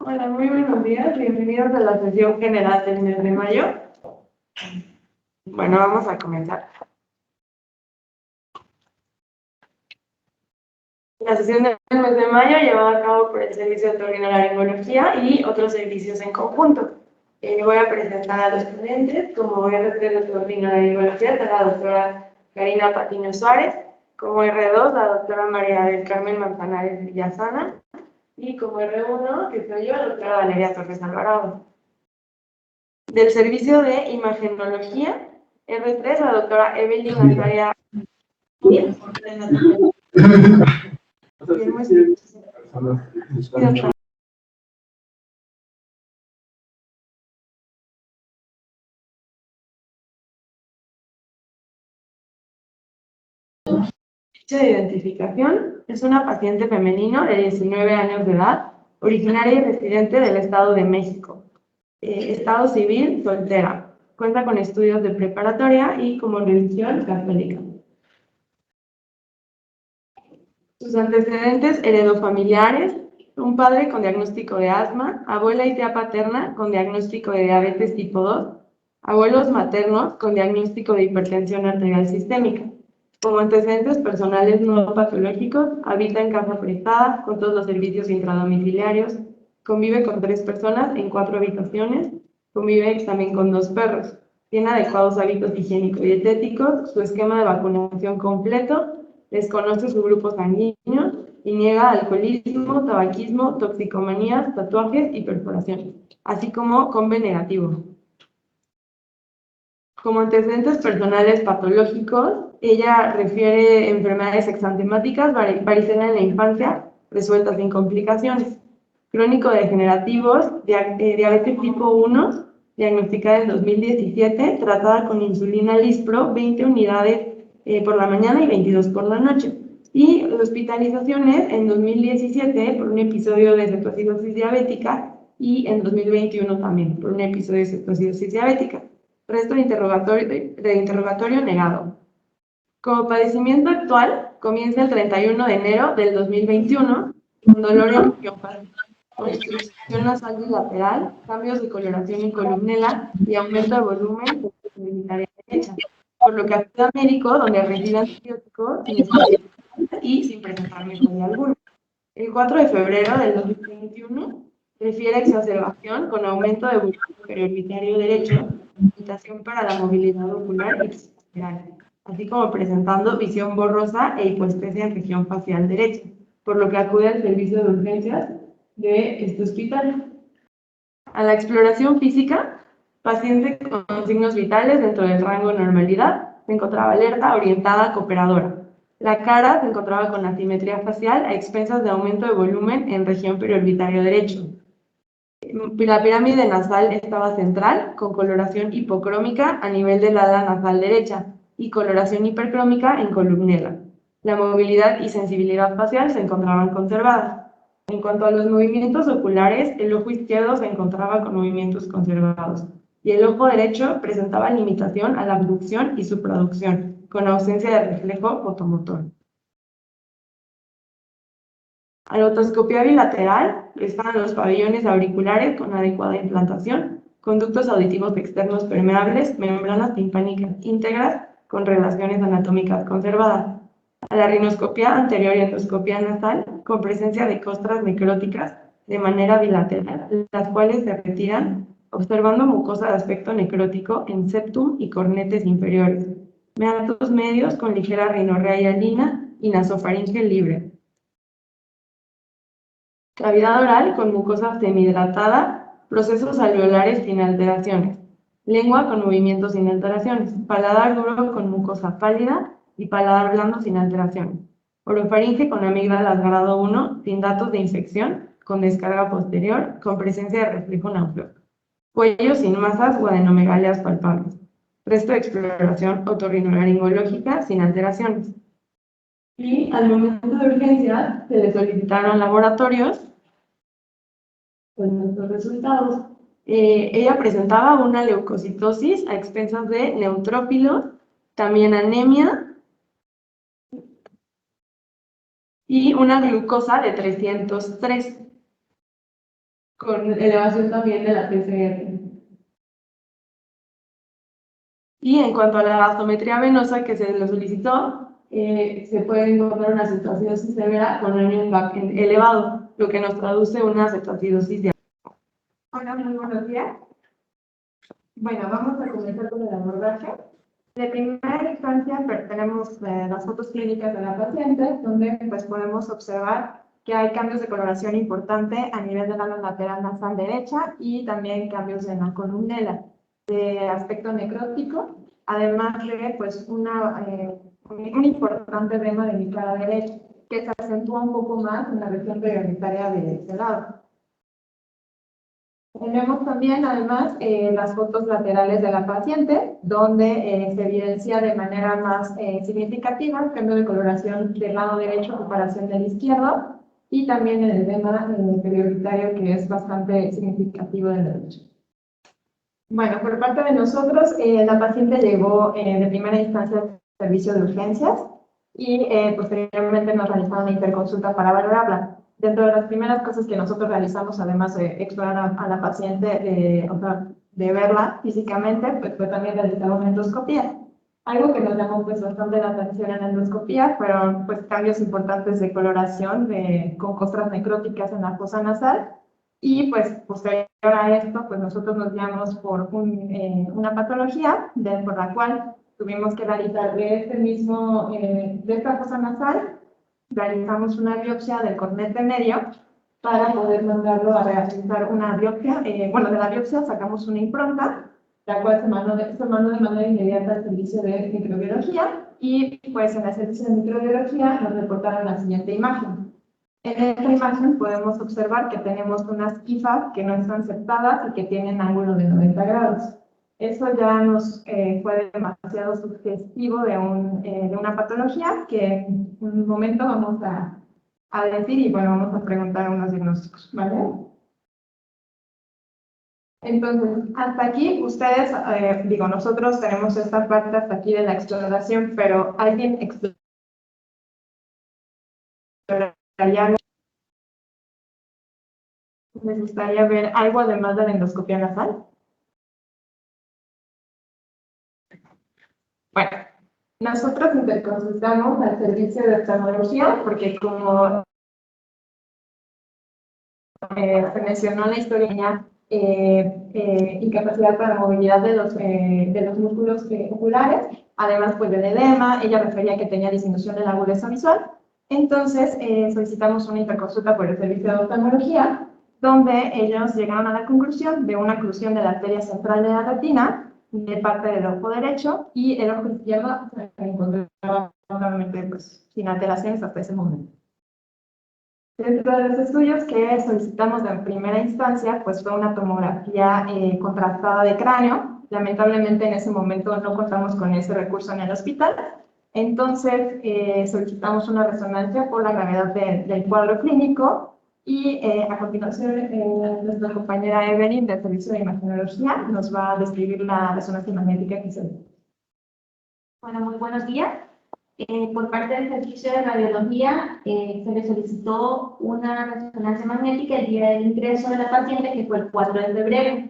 Hola, muy buenos días. Bienvenidos a la sesión general del mes de mayo. Bueno, vamos a comenzar. La sesión del mes de mayo llevada a cabo por el Servicio de Otorrinolaringología y otros servicios en conjunto. Voy a presentar a los ponentes. Como R3 de Otorrinolaringología está la doctora Karina Patiño Suárez. Como R2, la doctora María del Carmen Manzanares Villasana. Y como R1, que soy yo, la doctora Valeria Torres Alvarado. Del servicio de imagenología, R3, la doctora Evelyn Nazaria. Ficha de identificación: es una paciente femenino de 19 años de edad, originaria y residente del Estado de México. Estado civil, soltera. Cuenta con estudios de preparatoria y como religión católica. Sus antecedentes heredofamiliares: un padre con diagnóstico de asma, abuela y tía paterna con diagnóstico de diabetes tipo 2, abuelos maternos con diagnóstico de hipertensión arterial sistémica. Como antecedentes personales no patológicos, habita en casa prestada con todos los servicios intradomiciliarios, convive con 3 personas en 4 habitaciones, convive también con 2 perros, tiene adecuados hábitos higiénico-dietéticos, su esquema de vacunación completo, desconoce su grupo sanguíneo y niega alcoholismo, tabaquismo, toxicomanías, tatuajes y perforaciones, así como con B negativo. Como antecedentes personales patológicos, ella refiere enfermedades exantemáticas, varicela en la infancia, resueltas sin complicaciones, crónico-degenerativos, diabetes tipo 1, diagnosticada en 2017, tratada con insulina Lispro, 20 unidades por la mañana y 22 por la noche. Y hospitalizaciones en 2017 por un episodio de cetoacidosis diabética y en 2021 también por un episodio de cetoacidosis diabética. Resto de interrogatorio negado. Como padecimiento actual, comienza el 31 de enero del 2021 con dolor en región facial, obstrucción nasal bilateral, cambios de coloración en columela y aumento de volumen en la derecha, por lo que acude a médico donde recibe antibióticos sin especificidad y sin presentar mejoría alguna. El 4 de febrero del 2021 refiere exacerbación con aumento de volumen periorbitario derecho, limitación para la movilidad ocular y psicocerebral, así como presentando visión borrosa e hipoestesia en región facial derecha, por lo que acude al servicio de urgencias de este hospital. A la exploración física, paciente con signos vitales dentro del rango de normalidad, se encontraba alerta, orientada, cooperadora. La cara se encontraba con asimetría facial a expensas de aumento de volumen en región periorbitario derecho. La pirámide nasal estaba central, con coloración hipocrómica a nivel del ala nasal derecha y coloración hipercrómica en columnela. La movilidad y sensibilidad facial se encontraban conservadas. En cuanto a los movimientos oculares, el ojo izquierdo se encontraba con movimientos conservados y el ojo derecho presentaba limitación a la abducción y supraducción, con ausencia de reflejo fotomotor. A la otoscopía bilateral están los pabellones auriculares con adecuada implantación, conductos auditivos externos permeables, membranas timpánicas íntegras con relaciones anatómicas conservadas. A la rinoscopía anterior y endoscopía nasal con presencia de costras necróticas de manera bilateral, las cuales se retiran observando mucosa de aspecto necrótico en septum y cornetes inferiores, meatos medios con ligera rinorrea hialina y nasofaringe libre. Cavidad oral con mucosa semihidratada, procesos alveolares sin alteraciones, lengua con movimientos sin alteraciones, paladar duro con mucosa pálida y paladar blando sin alteraciones, orofaringe con amígdalas grado 1 sin datos de infección, con descarga posterior, con presencia de reflejo nauseoso, cuello sin masas o adenomegalias palpables, resto de exploración otorrinolaringológica sin alteraciones. Y al momento de urgencia se le solicitaron laboratorios con nuestros resultados. Ella presentaba una leucocitosis a expensas de neutrófilos, también anemia y una glucosa de 303. con elevación también de la PCR. Y en cuanto a la gastometría venosa que se le solicitó, se puede encontrar una cetoacidosis severa con un INVAC elevado, lo que nos traduce una cetoacidosis de... Hola, muy buenos días. Bueno, vamos a comenzar con el abordaje. De primera instancia, tenemos las fotos clínicas de la paciente, donde pues, podemos observar que hay cambios de coloración importante a nivel del ala lateral nasal derecha y también cambios en la columela de aspecto necrótico, además de pues, un importante edema de mi cara derecha, que se acentúa un poco más en la región prioritaria de este lado. Tenemos también, además, las fotos laterales de la paciente, donde se evidencia de manera más significativa el cambio de coloración del lado derecho a comparación del izquierdo, y también el edema prioritario, que es bastante significativo del derecho. Bueno, por parte de nosotros, la paciente llegó de primera instancia al servicio de urgencias y posteriormente nos realizaron una interconsulta para valorarla. Dentro de las primeras cosas que nosotros realizamos, además de explorar a la paciente, de verla físicamente, pues fue también realizar una endoscopía. Algo que nos llamó pues, bastante la atención en la endoscopía fueron pues, cambios importantes de coloración con costras necróticas en la fosa nasal. Y pues posterior a esto, pues nosotros nos guiamos por una patología por la cual tuvimos que realizar de esta fosa nasal, realizamos una biopsia del cornete medio para poder mandarlo a realizar una biopsia. Bueno, de la biopsia sacamos una impronta, la cual se mandó de manera inmediata al servicio de microbiología, y pues en el servicio de microbiología nos reportaron la siguiente imagen. En esta imagen podemos observar que tenemos unas quifas que no están septadas y que tienen ángulo de 90 grados. Eso ya nos fue demasiado sugestivo de una patología que en un momento vamos a decir, y bueno, vamos a preguntar unos diagnósticos, ¿vale? Entonces, hasta aquí ustedes, nosotros tenemos esta parte hasta aquí de la exploración, pero ¿alguien exploraría algo? ¿Les gustaría ver algo además de la endoscopia nasal? Bueno, nosotros interconsultamos al servicio de oftalmología porque como se mencionó en la historia, incapacidad para movilidad de los músculos oculares, además pues del edema, ella refería que tenía disminución de la agudeza visual. Entonces solicitamos una interconsulta por el servicio de oftalmología, donde ellos llegaron a la conclusión de una oclusión de la arteria central de la retina, de parte del ojo derecho, y el ojo izquierdo se encontraba normalmente pues, sin alteraciones hasta ese momento. Dentro de los estudios que solicitamos en primera instancia, pues fue una tomografía contrastada de cráneo. Lamentablemente en ese momento no contamos con ese recurso en el hospital. Entonces solicitamos una resonancia por la gravedad del cuadro clínico, y a continuación nuestra compañera Evelyn del servicio de imagenología nos va a describir la resonancia magnética que se... Bueno, muy buenos días. Por parte del servicio de radiología, se le solicitó una resonancia magnética el día del ingreso de la paciente, que fue el 4 de febrero.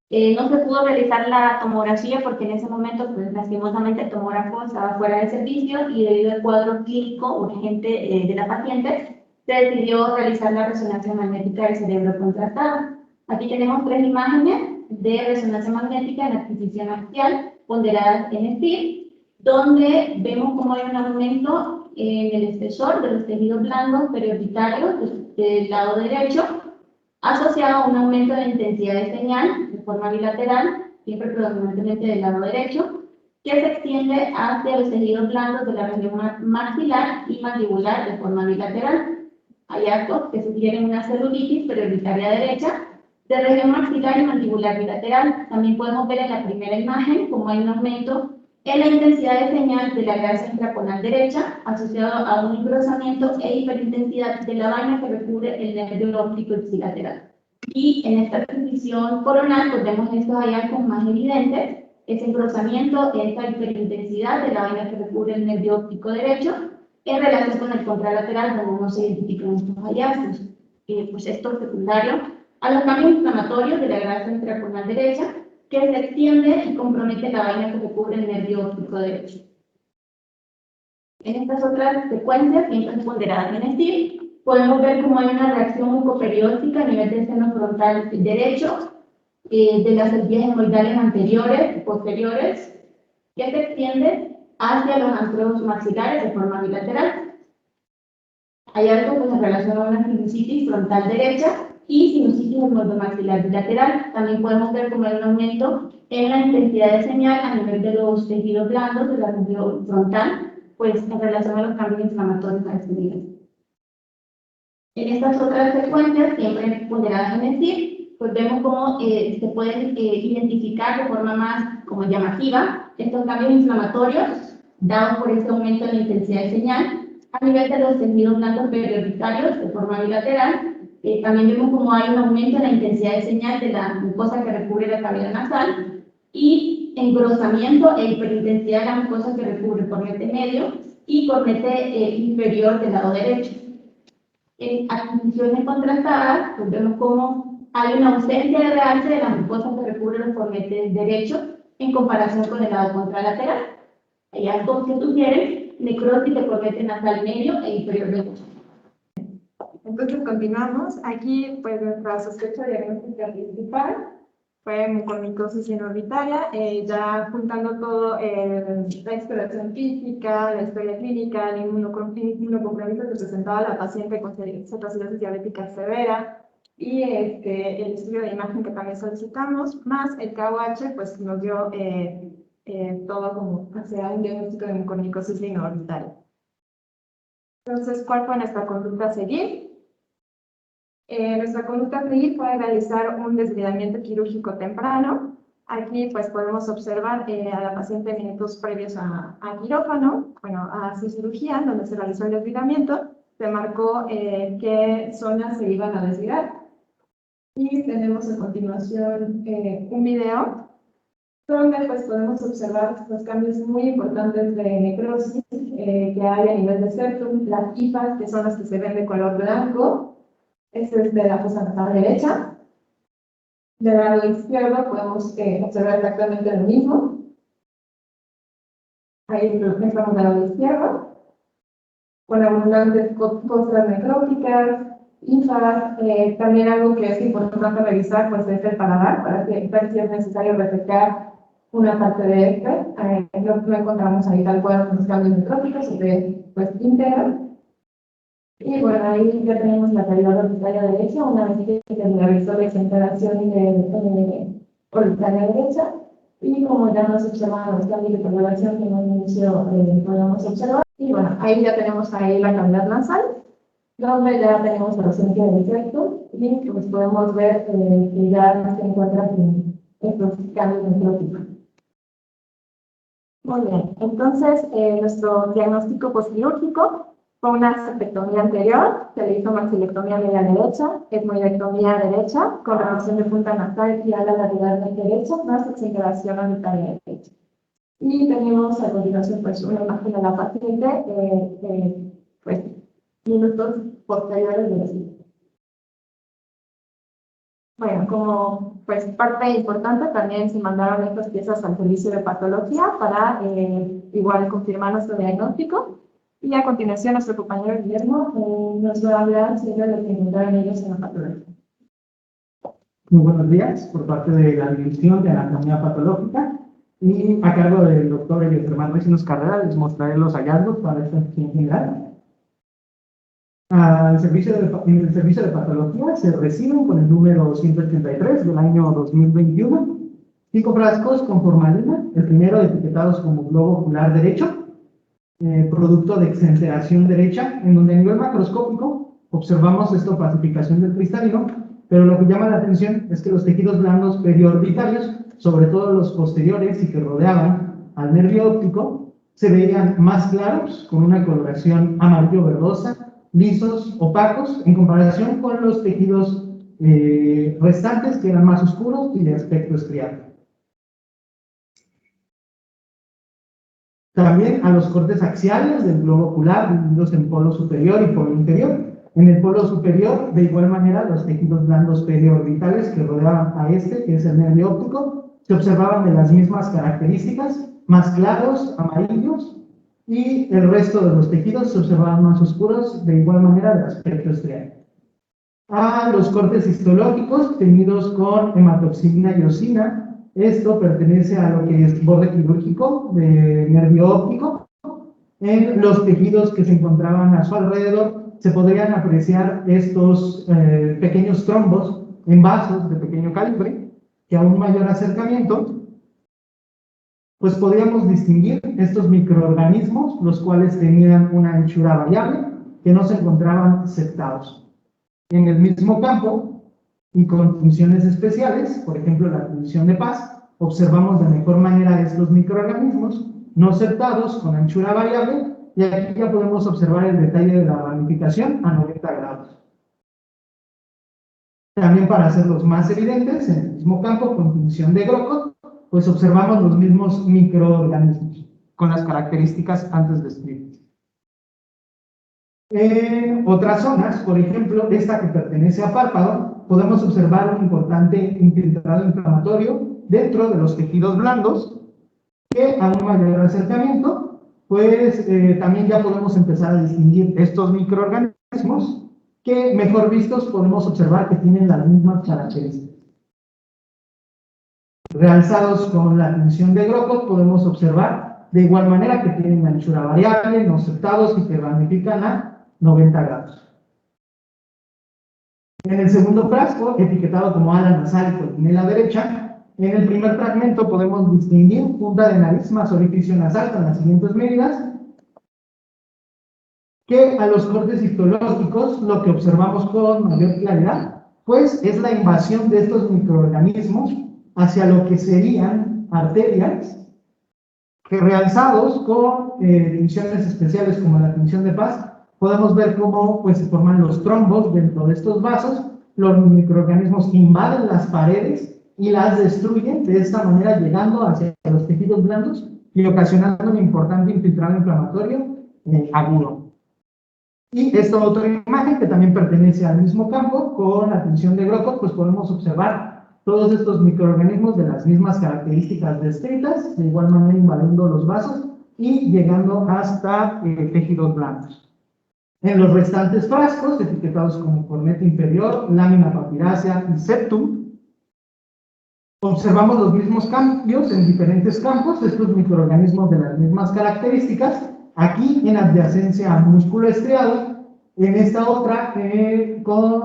No se pudo realizar la tomografía porque en ese momento, pues lastimosamente, el tomógrafo estaba fuera de servicio, y debido al cuadro clínico urgente de la paciente, se decidió realizar la resonancia magnética del cerebro contrastado. Aquí tenemos 3 imágenes de resonancia magnética en adquisición axial ponderadas en STIR, donde vemos cómo hay un aumento en el espesor de los tejidos blandos periorbitarios del lado derecho, asociado a un aumento de intensidad de señal de forma bilateral, siempre predominantemente del lado derecho, que se extiende hacia los tejidos blandos de la región maxilar y mandibular de forma bilateral. Hay actos que sugieren una celulitis periorbitaria derecha de región maxilar y mandibular bilateral. También podemos ver en la primera imagen cómo hay un aumento en la intensidad de señal de la garza intraconal derecha, asociado a un engrosamiento e hiperintensidad de la vaina que recubre el nervio óptico ipsilateral. Y en esta transición coronal, pues vemos estos hallazgos más evidentes, ese engrosamiento, esta hiperintensidad de la vaina que recubre el nervio óptico derecho, en relación con el contralateral, donde no se identifican estos hallazgos. Pues esto secundario a los cambios inflamatorios de la grasa intracornal derecha, que se extiende y compromete la vaina que recubre el nervio óptico derecho. En estas otras secuencias, siempre ponderadas en STIR, podemos ver cómo hay una reacción mucoperióstica a nivel del seno frontal derecho, de las vías hemorroidales anteriores y posteriores, que se extiende hacia los anteojos maxilares de forma bilateral. Hay algo que se relaciona a una sinusitis frontal derecha y sinusitis hemorroidomaxilar bilateral. También podemos ver cómo hay un aumento en la intensidad de señal a nivel de los tejidos blandos de la región frontal, pues en relación a los cambios inflamatorios a este nivel. En estas otras secuencias, siempre ponderadas en STIR, pues vemos cómo se pueden identificar de forma más como llamativa estos cambios inflamatorios dados por este aumento en la intensidad de señal a nivel de los tejidos blandos periorbitarios de forma bilateral. También vemos cómo hay un aumento en la intensidad de señal de la mucosa que recubre la cavidad nasal y engrosamiento e hiperintensidad de la mucosa que recubre el cornete medio y cornete inferior del lado derecho. En adquisiciones contrastadas, pues vemos cómo hay una ausencia de realce de la mucosa que recubre los cornetes derechos en comparación con el lado contralateral. Hay algo que sugieren necrosis de cornete nasal medio e inferior derecho. Entonces continuamos. Aquí, pues, nuestra sospecha diagnóstica principal fue mucormicosis inorbitária, ya juntando todo, la exploración física, la historia clínica, el inmunocompromiso que presentaba la paciente con cetoacidosis diabética severa, y el estudio de imagen que también solicitamos, más el KOH, pues nos dio todo como hacia un diagnóstico de mucormicosis inorbitária. Entonces, ¿cuál fue nuestra conducta a seguir? Nuestra conducta a seguir fue realizar un desviamiento quirúrgico temprano. Aquí pues podemos observar a la paciente minutos previos a quirófano, bueno, a su cirugía, donde se realizó el desviamiento. Se marcó qué zonas se iban a desviar. Y tenemos a continuación un video donde pues podemos observar los cambios muy importantes de necrosis que hay a nivel de septum, las hifas, que son las que se ven de color blanco. Este es de la fosa nasal derecha. Del lado izquierdo podemos observar exactamente lo mismo. Ahí estamos del lado izquierdo, con abundantes costras necróticas, hifas. También algo que es importante revisar pues, es el paladar, para ver si es necesario resecar una parte de este. No encontramos ahí tal cual los cambios necróticos, se ve pues íntegro. Y bueno, ahí ya tenemos la cavidad orbitaria derecha, una vez que se realizó la desintegración de orbitaria derecha, y como ya nos observaban los cambios de coloración que en un inicio podemos observar, y bueno, ahí ya tenemos ahí la cavidad nasal, donde ya tenemos la ausencia de efecto, y pues podemos ver que ya se encuentran estos cambios necróticos. Muy bien, entonces nuestro diagnóstico postquirúrgico fue una sepectomía anterior, se le hizo maxilectomía medial derecha, etmoidectomía derecha, con remoción de punta nasal y ala lateral derecha, más exenteración orbitaria derecha. Y tenemos a continuación pues, una imagen de la paciente, pues, minutos posteriores de la cirugía. Bueno, como pues, parte importante, también se mandaron estas piezas al servicio de patología para igual confirmar nuestro diagnóstico. Y a continuación, nuestro compañero Guillermo nos va a hablar sobre lo que encontraron ellos en la patología. Muy buenos días, por parte de la División de Anatomía Patológica y a cargo del doctor Germán Vecinos Carrera, les mostraré los hallazgos para esta sección general. En el servicio de patología se reciben con el número 183 del año 2021 5 frascos con formalina, el primero etiquetados como globo ocular derecho, producto de exenteración derecha, en donde a nivel macroscópico observamos esta opacificación del cristalino, pero lo que llama la atención es que los tejidos blandos periorbitarios, sobre todo los posteriores y que rodeaban al nervio óptico, se veían más claros, con una coloración amarillo-verdosa, lisos, opacos, en comparación con los tejidos restantes, que eran más oscuros y de aspecto estriado. También a los cortes axiales del globo ocular, divididos en polo superior y polo inferior, En el polo superior, de igual manera, los tejidos blandos periorbitales que rodeaban a este, que es el nervio óptico, se observaban de las mismas características, más claros, amarillos, y el resto de los tejidos se observaban más oscuros, de igual manera, de aspecto estriado. A los cortes histológicos teñidos con hematoxilina y eosina, esto pertenece a lo que es borde quirúrgico de nervio óptico. En los tejidos que se encontraban a su alrededor se podrían apreciar estos pequeños trombos en vasos de pequeño calibre, que a un mayor acercamiento, pues podríamos distinguir estos microorganismos, los cuales tenían una anchura variable, que no se encontraban septados. En el mismo campo y con funciones especiales, por ejemplo la función de paz, observamos de mejor manera estos microorganismos no septados con anchura variable, y aquí ya podemos observar el detalle de la ramificación a 90 grados. También para hacerlos más evidentes, en el mismo campo con función de Grocott, pues observamos los mismos microorganismos con las características antes descritas. En otras zonas, por ejemplo, esta que pertenece a párpado, podemos observar un importante infiltrado inflamatorio dentro de los tejidos blandos, que a un mayor acercamiento, pues también ya podemos empezar a distinguir estos microorganismos que, mejor vistos, podemos observar que tienen las mismas características. Realzados con la función de Grocott, podemos observar de igual manera que tienen anchura variable, no septados y que ramifican a 90 grados. En el segundo frasco, etiquetado como ala nasal y cortinela derecha, en el primer fragmento podemos distinguir punta de nariz más orificio nasal con las siguientes medidas, que a los cortes histológicos lo que observamos con mayor claridad, pues es la invasión de estos microorganismos hacia lo que serían arterias, que realzados con tinciones especiales como la tinción de paz, podemos ver cómo pues, se forman los trombos dentro de estos vasos, los microorganismos invaden las paredes y las destruyen de esta manera, llegando hacia los tejidos blandos y ocasionando un importante infiltrado inflamatorio agudo. Y esta otra imagen, que también pertenece al mismo campo, con la tinción de Grocott, pues podemos observar todos estos microorganismos de las mismas características descritas, de igual manera invadiendo los vasos y llegando hasta tejidos blandos. En los restantes frascos, etiquetados como corneta inferior, lámina papirácea y septum, observamos los mismos cambios en diferentes campos, estos microorganismos de las mismas características, aquí en adyacencia al músculo estriado, en esta otra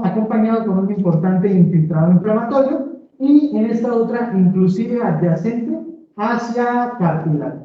acompañado con un importante infiltrado inflamatorio, y en esta otra inclusive adyacente hacia cartílago.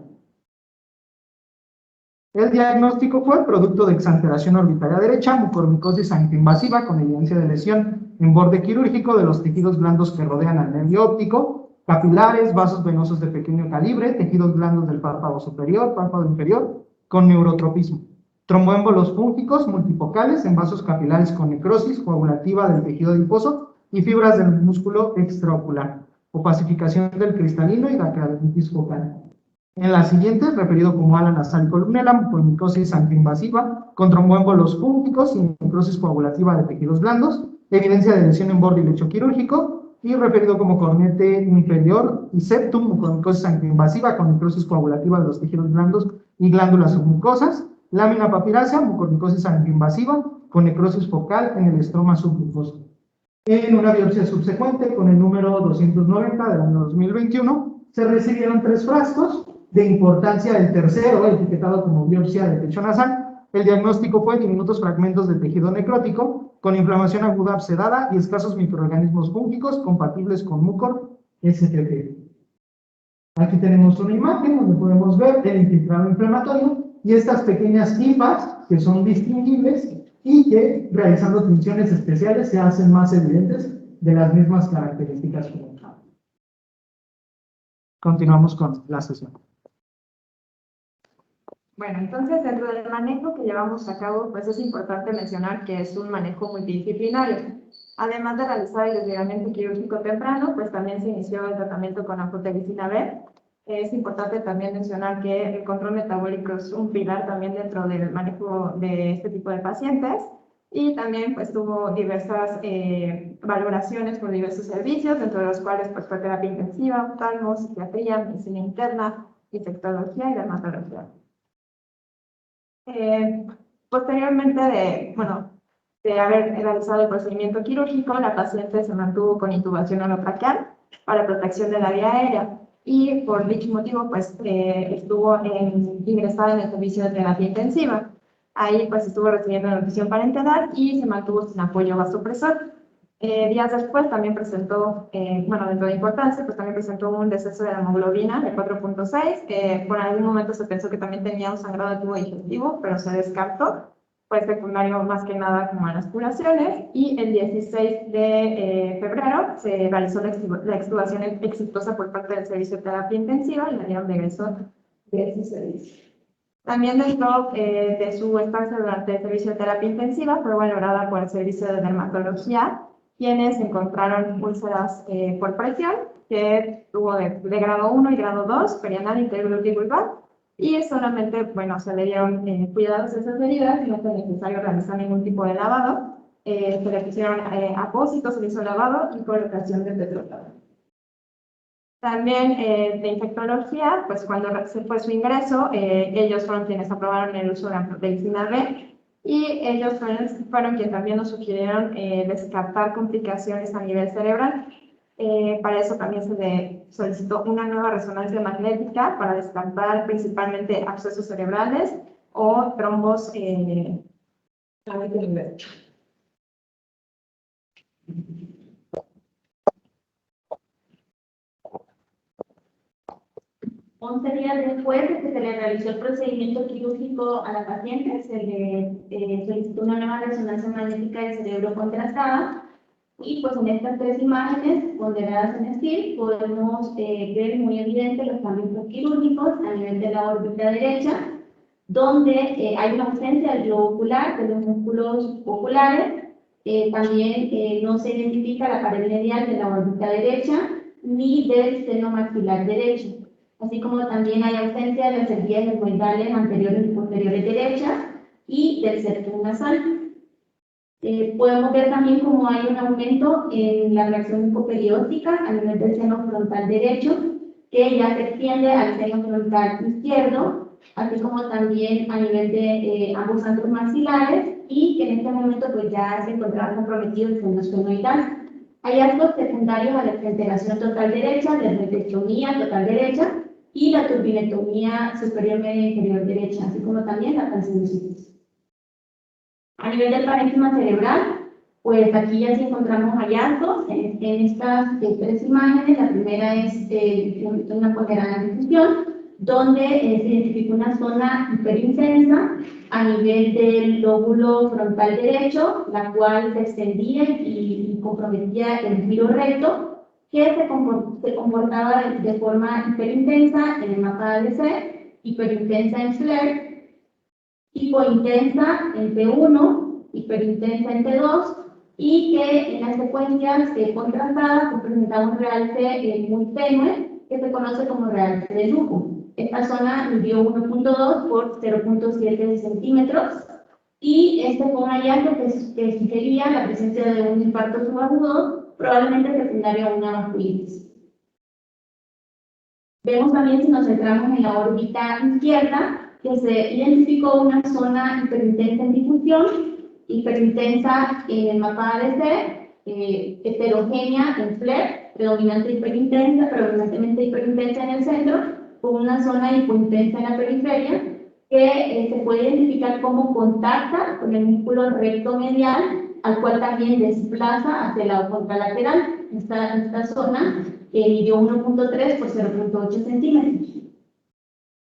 El diagnóstico fue producto de exanteración orbitaria derecha, mucormicosis antiinvasiva con evidencia de lesión en borde quirúrgico de los tejidos blandos que rodean al nervio óptico, capilares, vasos venosos de pequeño calibre, tejidos blandos del párpado superior, párpado inferior, con neurotropismo, tromboémbolos fúngicos multifocales en vasos capilares con necrosis coagulativa del tejido adiposo y fibras del músculo extraocular, opacificación del cristalino y la keratitis focal. En las siguientes, referido como ala nasal y columnela, mucormicosis antiinvasiva, con tromboémbolos fúngicos y necrosis coagulativa de tejidos blandos, evidencia de lesión en borde y lecho quirúrgico, y referido como cornete inferior y septum, mucormicosis antiinvasiva con necrosis coagulativa de los tejidos blandos y glándulas submucosas, lámina papirácea, mucormicosis antiinvasiva con necrosis focal en el estroma submucoso. En una biopsia subsecuente, con el número 290 del año 2021, se recibieron 3 frascos. De importancia el tercero, etiquetado como biopsia de pecho nasal. El diagnóstico fue diminutos fragmentos de tejido necrótico con inflamación aguda abscedada y escasos microorganismos fúngicos compatibles con mucor STP. Aquí tenemos una imagen donde podemos ver el infiltrado inflamatorio y estas pequeñas hipas que son distinguibles y que, realizando tinciones especiales, se hacen más evidentes de las mismas características. Continuamos con la sesión. Bueno, entonces dentro del manejo que llevamos a cabo, pues es importante mencionar que es un manejo multidisciplinario. Además de realizar el desligamiento quirúrgico temprano, pues también se inició el tratamiento con anfotericina B. Es importante también mencionar que el control metabólico es un pilar también dentro del manejo de este tipo de pacientes. y también pues tuvo diversas valoraciones por diversos servicios, dentro de los cuales pues fue terapia intensiva, oftalmo, psiquiatría, medicina interna, infectología y dermatología. Posteriormente de haber realizado el procedimiento quirúrgico, la paciente se mantuvo con intubación orotraqueal para protección de la vía aérea y por dicho motivo pues estuvo ingresada en el servicio de terapia intensiva. Ahí pues estuvo recibiendo nutrición parenteral y se mantuvo sin apoyo vasopresor. Días después también presentó, dentro de importancia, pues también presentó un descenso de la hemoglobina de 4.6. Por algún momento se pensó que también tenía un sangrado de tubo digestivo, pero se descartó. Fue secundario más que nada como a las curaciones. Y el 16 de febrero se realizó la extubación exitosa por parte del servicio de terapia intensiva y la dieron de egreso de ese servicio. También dentro de su estancia durante el servicio de terapia intensiva fue valorada por el servicio de dermatología, quienes encontraron úlceras por presión, que tuvo de grado 1 y grado 2, perianal, interglúteo y vulvar, y solamente, se le dieron cuidados de esas heridas, y no fue necesario realizar ningún tipo de lavado. Se le pusieron apósitos, se le hizo lavado y colocación de tetraplato. También de infectología, pues cuando se fue su ingreso, ellos fueron quienes aprobaron el uso de la medicina B, y ellos fueron quienes también nos sugirieron descartar complicaciones a nivel cerebral. Para eso también se le solicitó una nueva resonancia magnética para descartar principalmente abscesos cerebrales o trombos a nivel. 11 días después de que se le realizó el procedimiento quirúrgico a la paciente, se le solicitó una nueva resonancia magnética del cerebro contrastada, y pues en estas 3 imágenes ponderadas en STIR podemos ver muy evidente los cambios quirúrgicos a nivel de la órbita derecha, donde hay una ausencia del globo ocular, de los músculos oculares. También no se identifica la pared medial de la órbita derecha ni del seno maxilar derecho, así como también hay ausencia de las encías esmoidales anteriores y posteriores derechas y del septum nasal. Podemos ver también cómo hay un aumento en la reacción hipoperióstica a nivel del seno frontal derecho, que ya se extiende al seno frontal izquierdo, así como también a nivel de ambos antros maxilares, y que en este momento pues ya se encontraba comprometido el seno esfenoidal. Hay hallazgos secundarios a la exenteración total derecha, la retectomía total derecha y la turbinectomía superior media e inferior derecha, así como también la calcinositis. A nivel del parénquima cerebral, pues aquí ya sí encontramos hallazgos en estas 3 imágenes. La primera es una ponderada difusión, donde se identifica una zona hiperintensa a nivel del lóbulo frontal derecho, la cual se extendía y comprometía el giro recto, que se comportaba de forma hiperintensa en el mapa ADC, hiperintensa en FLAIR, hipointensa en T1, hiperintensa en T2, y que en las secuencias contrastadas presentaba un realce muy tenue, que se conoce como realce de lujo. Esta zona midió 1.2 por 0.7 centímetros, y este fue un hallazgo que sugería la presencia de un infarto subagudo, probablemente secundario a una vasculitis. Vemos también, si nos centramos en la órbita izquierda, que se identificó una zona hiperintensa en difusión, hiperintensa en el mapa ADC, heterogénea en FLAIR, predominantemente hiperintensa en el centro, con una zona hipointensa en la periferia, que se puede identificar como contacta con el músculo recto medial, al cual también desplaza hacia el lado contralateral. Esta zona midió 1.3 por 0.8 centímetros.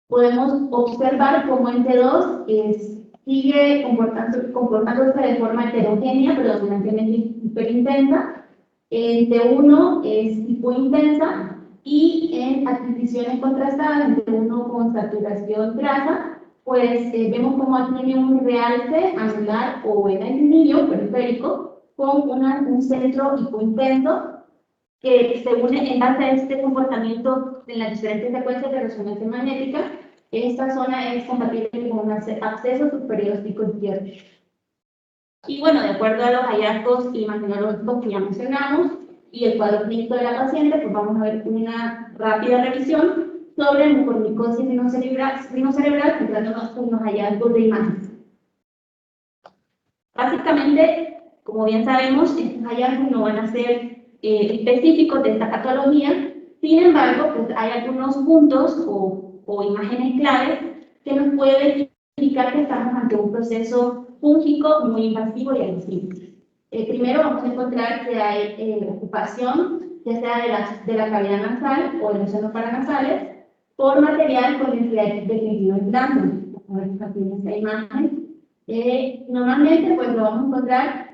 Podemos observar cómo en T2 sigue comportándose de forma heterogénea, predominantemente hiperintensa. En T1 es hipointensa, y en adquisiciones contrastadas, en T1 con saturación grasa, pues vemos cómo tiene un realce anular o en el medio periférico con un centro hipointenso, que se une en base a este comportamiento en las diferentes secuencias de resonancia magnética. Esta zona es compatible con un absceso subperióstico izquierdo. Y bueno, de acuerdo a los hallazgos imagenológicos que ya mencionamos y el cuadro clínico de la paciente, pues vamos a ver una rápida revisión sobre mucormicosis rinocerebral, centrándonos en los hallazgos de imagen. Básicamente, como bien sabemos, estos hallazgos no van a ser específicos de esta patología. Sin embargo, pues hay algunos puntos o imágenes claves que nos pueden indicar que estamos ante un proceso fúngico muy invasivo y agresivo. Primero vamos a encontrar que hay ocupación, ya sea de la cavidad nasal o de los senos paranasales, por material con densidad de tejido blando. Vamos a ver aquí en esta imagen. Normalmente pues lo vamos a encontrar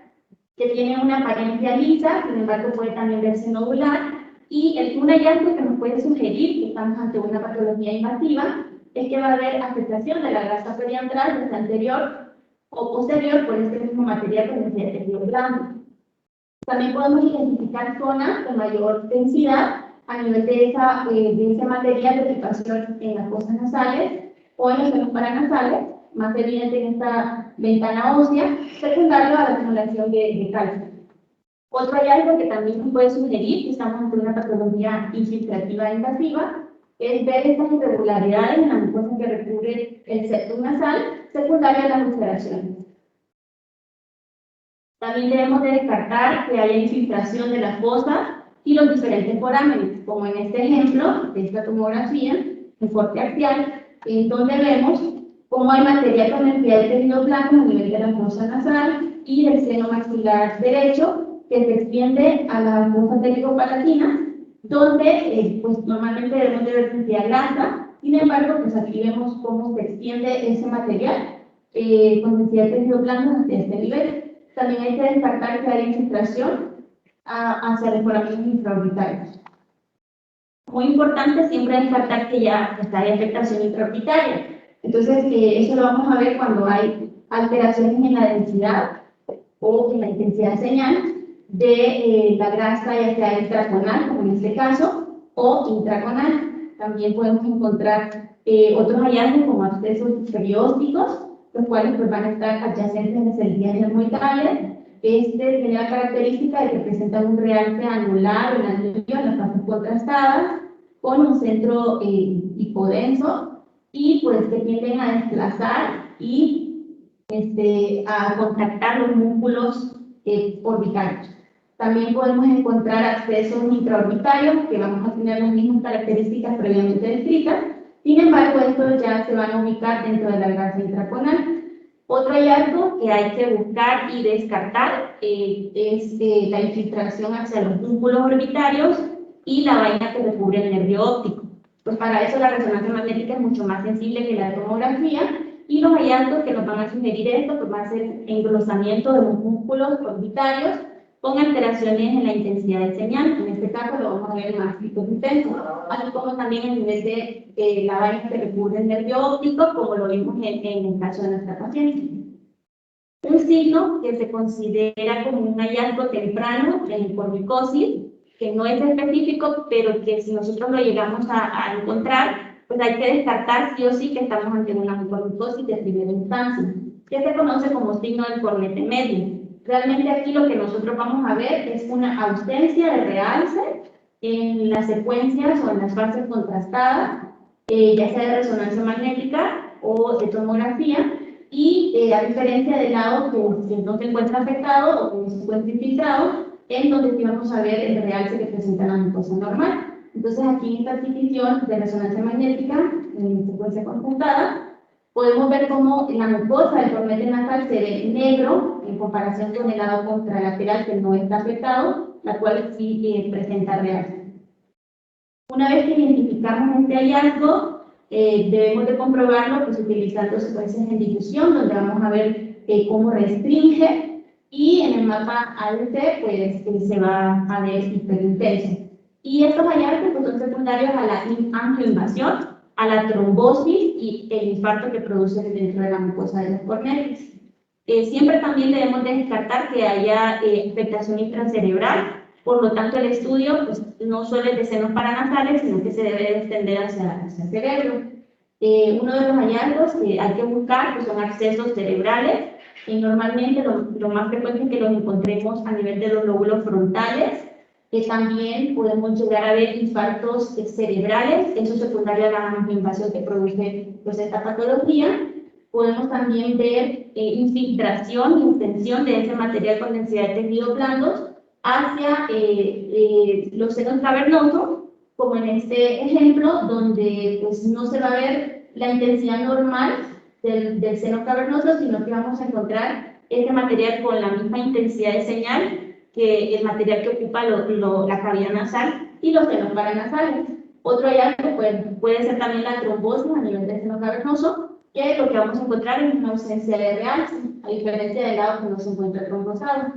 que tiene una apariencia lisa, sin embargo puede también verse nodular, y un hallazgo que nos puede sugerir que estamos ante una patología invasiva es que va a haber afectación de la grasa periantral desde anterior o posterior por este mismo material con densidad de tejido blando. También podemos identificar zonas de mayor densidad a nivel de ese material de ocupación en las fosas nasales o en los senos paranasales, más evidente en esta ventana ósea, secundario a la acumulación de calcio. Otro hallazgo que también nos puede sugerir que estamos ante una patología infiltrativa invasiva es ver estas irregularidades en la mucosa que recubre el septum nasal, secundario a las ulceraciones. También debemos de descartar que haya infiltración de la fosa y los diferentes forámenes, como en este ejemplo de esta tomografía en corte axial, en donde vemos cómo hay material con densidad de tejido blando a nivel de la fosa nasal y del seno maxilar derecho, que se extiende a la fosa palatina, donde pues normalmente debemos de ver densidad grasa. Sin embargo, pues aquí vemos cómo se extiende ese material con densidad de tejido blando hacia este nivel. También hay que descartar que hay infiltración hacia los foramentos infraorbitarios. Muy importante siempre descartar que ya hay afectación intraorbitaria. Entonces, eso lo vamos a ver cuando hay alteraciones en la densidad o en la intensidad de señal de la grasa, ya sea intraconal, como en este caso, o intraconal. También podemos encontrar otros hallazgos como abscesos periósticos, los cuales pues, van a estar adyacentes en celdillas dermoidales. Tiene la característica de que presentan un realce anular o en las fases contrastadas, con un centro hipodenso, y pues que tienden a desplazar y a contactar los músculos orbitarios. También podemos encontrar accesos intraorbitarios que vamos a tener las mismas características previamente descritas. Sin embargo, estos ya se van a ubicar dentro de la grasa intraconal. Otro hallazgo que hay que buscar y descartar es la infiltración hacia los músculos orbitarios y la vaina que recubre el nervio óptico. Pues para eso la resonancia magnética es mucho más sensible que la tomografía, y los hallazgos que nos van a sugerir esto pues va a ser engrosamiento de los músculos orbitarios con alteraciones en la intensidad de señal. En este caso lo vamos a ver más intenso, así como también el nivel de la vaina que recubre el nervio óptico, como lo vimos en el caso de nuestra paciente. Un signo que se considera como un hallazgo temprano de mucormicosis, que no es específico, pero que si nosotros lo llegamos a encontrar, pues hay que descartar sí o sí que estamos ante una mucormicosis de primera instancia, que se conoce como signo del cornete medio. Realmente aquí lo que nosotros vamos a ver es una ausencia de realce en las secuencias o en las fases contrastadas, ya sea de resonancia magnética o de tomografía, y a diferencia del lado que no se encuentra afectado o que no se encuentra infiltrado, en donde sí vamos a ver el realce que presenta la mucosa normal. Entonces aquí en esta adquisición de resonancia magnética, en secuencia contrastada, podemos ver cómo la mucosa del cornete nasal se ve negro en comparación con el lado contralateral que no está afectado, la cual sí presenta realce. Una vez que identificamos este hallazgo, debemos de comprobarlo pues, utilizando secuencias en difusión, donde vamos a ver cómo restringe, y en el mapa ALT pues, se va a ver hiperintenso. Y estos hallazgos pues, son secundarios a la angioinvasión, a la trombosis y el infarto que produce dentro de la mucosa de los cornetes. Siempre también debemos de descartar que haya afectación intracerebral. Por lo tanto, el estudio pues, no suele de senos paranasales, sino que se debe extender hacia el cerebro. Uno de los hallazgos que hay que buscar pues, son accesos cerebrales Normalmente lo más frecuente es que los encontremos a nivel de los lóbulos frontales, que también podemos llegar a ver infartos cerebrales, eso secundario a la invasión que produce pues, esta patología. Podemos también ver infiltración y extensión de ese material con densidad de tejidos blandos hacia los senos cavernosos, como en este ejemplo, donde pues, no se va a ver la intensidad normal del seno cavernoso, sino que vamos a encontrar ese material con la misma intensidad de señal que el material que ocupa la cavidad nasal y los senos paranasales. Otro hallazgo puede ser también la trombosis a nivel del seno cavernoso, que lo que vamos a encontrar es una ausencia de realce, a diferencia del lado que no se encuentra trombosado.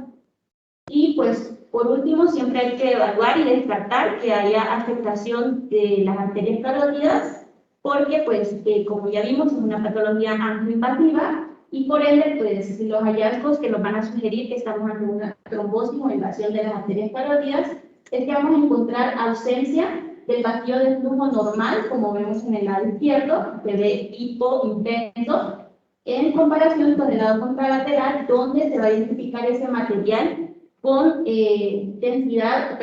Y pues, por último, siempre hay que evaluar y descartar que haya afectación de las arterias carótidas, porque, pues, como ya vimos, es una patología angioinvasiva y por ende, pues, los hallazgos que nos van a sugerir que estamos ante una trombosis o invasión de las arterias carótidas es que vamos a encontrar ausencia del vacío de flujo normal, como vemos en el lado izquierdo, se ve hipointenso, en comparación con el lado contralateral, donde se va a identificar ese material con intensidad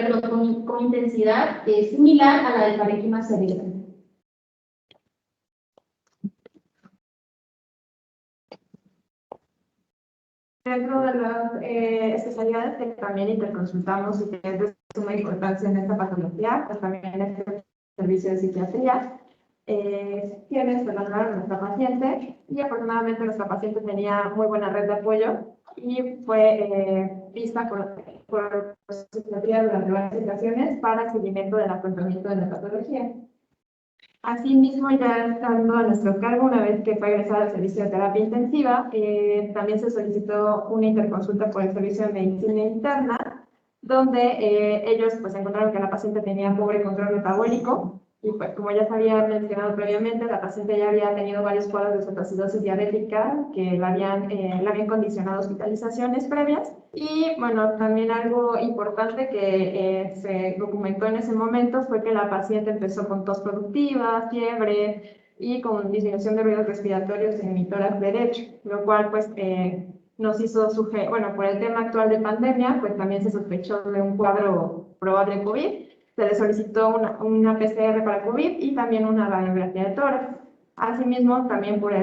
similar a la del parénquima cerebral. Dentro de las especialidades que también interconsultamos y que es de suma importancia en esta patología, pues también este servicio de psiquiatría, quienes evaluaron a nuestra paciente y afortunadamente nuestra paciente tenía muy buena red de apoyo y fue vista por psiquiatría durante varias ocasiones para el seguimiento del afrontamiento de la patología. Asimismo, ya estando a nuestro cargo, una vez que fue egresada al servicio de terapia intensiva, también se solicitó una interconsulta por el servicio de medicina interna, donde ellos pues encontraron que la paciente tenía pobre control metabólico y pues como ya se había mencionado previamente, la paciente ya había tenido varios cuadros de cetoacidosis diabética que la habían condicionado hospitalizaciones previas. Y bueno, también algo importante que se documentó en ese momento fue que la paciente empezó con tos productiva, fiebre y con disminución de ruidos respiratorios en mi tórax derecho, lo cual pues nos hizo bueno, por el tema actual de pandemia, pues también se sospechó de un cuadro probable de COVID. Se le solicitó una PCR para COVID y también una radiografía de tórax. Asimismo, también por la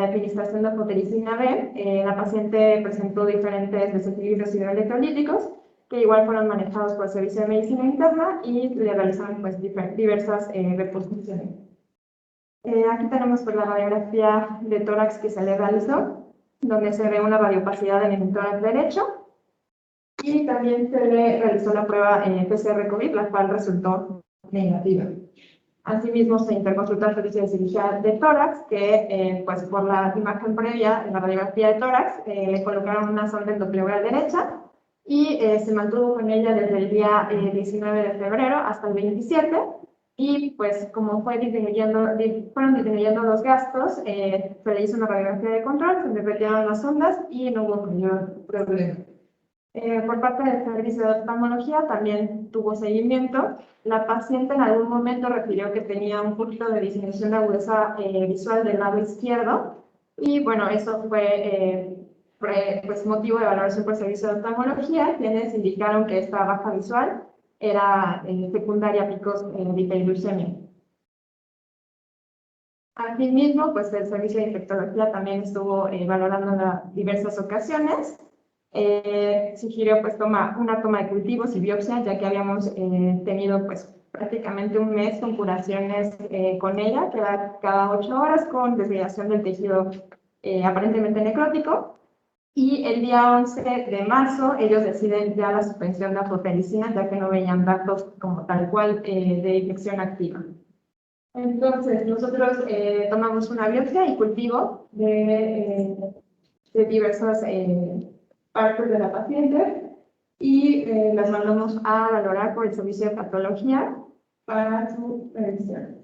administración de anfotericina B, la paciente presentó diferentes desequilibrios hidroelectrolíticos que igual fueron manejados por el Servicio de Medicina Interna y le realizaron pues, diversas reposiciones. Aquí tenemos pues, la radiografía de tórax que se le realizó, donde se ve una radiopacidad en el tórax derecho. Y también se le realizó la prueba PCR COVID, la cual resultó negativa. Asimismo, se interconsultó el servicio de cirugía de tórax, que pues por la imagen previa, en la radiografía de tórax, le colocaron una sonda endopleural derecha y se mantuvo con ella desde el día 19 de febrero hasta el 27. Y pues como fueron disminuyendo los gastos, se le hizo una radiografía de control, se le retiraron las sondas y no hubo mayor problema. Por parte del servicio de oftalmología también tuvo seguimiento. La paciente en algún momento refirió que tenía un poquito de disminución de agudeza visual del lado izquierdo y bueno, eso fue pues, motivo de valoración por el servicio de oftalmología, quienes indicaron que esta baja visual era secundaria a picos de hiperglucemia. Asimismo, pues el servicio de infectología también estuvo valorando en diversas ocasiones. Sugirió pues una toma de cultivos y biopsia, ya que habíamos tenido pues prácticamente un mes con curaciones con ella, que era cada 8 horas con desviación del tejido aparentemente necrótico. Y el día 11 de marzo ellos deciden ya la suspensión de aflotericina, ya que no veían datos como tal cual de infección activa. Entonces nosotros tomamos una biopsia y cultivo de diversas partes de la paciente y las mandamos a valorar por el servicio de patología para su revisión.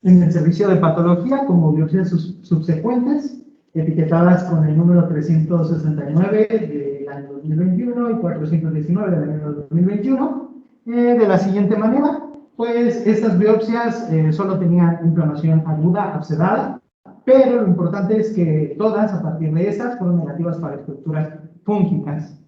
En el servicio de patología, como biopsias subsecuentes, etiquetadas con el número 369 del año 2021 y 419 del año 2021, de la siguiente manera, pues estas biopsias solo tenían inflamación aguda abscesada, pero lo importante es que todas, a partir de estas, fueron negativas para estructuras fúngicas.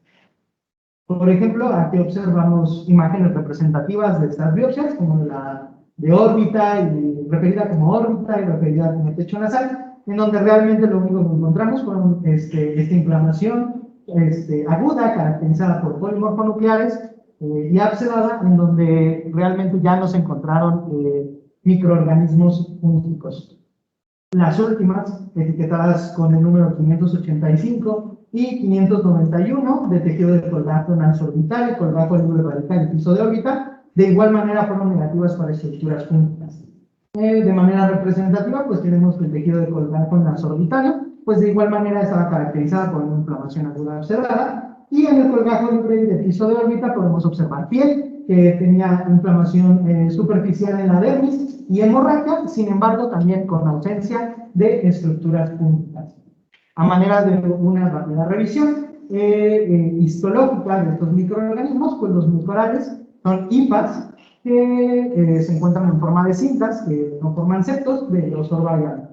Por ejemplo, aquí observamos imágenes representativas de estas biopsias, como la de órbita, y referida como órbita y referida como techo nasal, en donde realmente lo único que encontramos fueron esta inflamación aguda, caracterizada por polimorfonucleares y abscesada, en donde realmente ya no se encontraron microorganismos fúngicos. Las últimas, etiquetadas con el número 585 y 591 de tejido de colgajo transorbital y colgajo libre radical y piso de órbita, de igual manera fueron negativas para estructuras fúngicas. De manera representativa, pues tenemos que el tejido de colgajo transorbital, pues de igual manera estaba caracterizada por una inflamación aguda observada, y en el colgajo libre de piso de órbita podemos observar piel, que tenía inflamación superficial en la dermis y hemorragia, sin embargo también con ausencia de estructuras fúngicas. A manera de una rápida revisión histológica de estos microorganismos, pues los mucorales son hipas que se encuentran en forma de cintas, que no forman septos de grosor variable.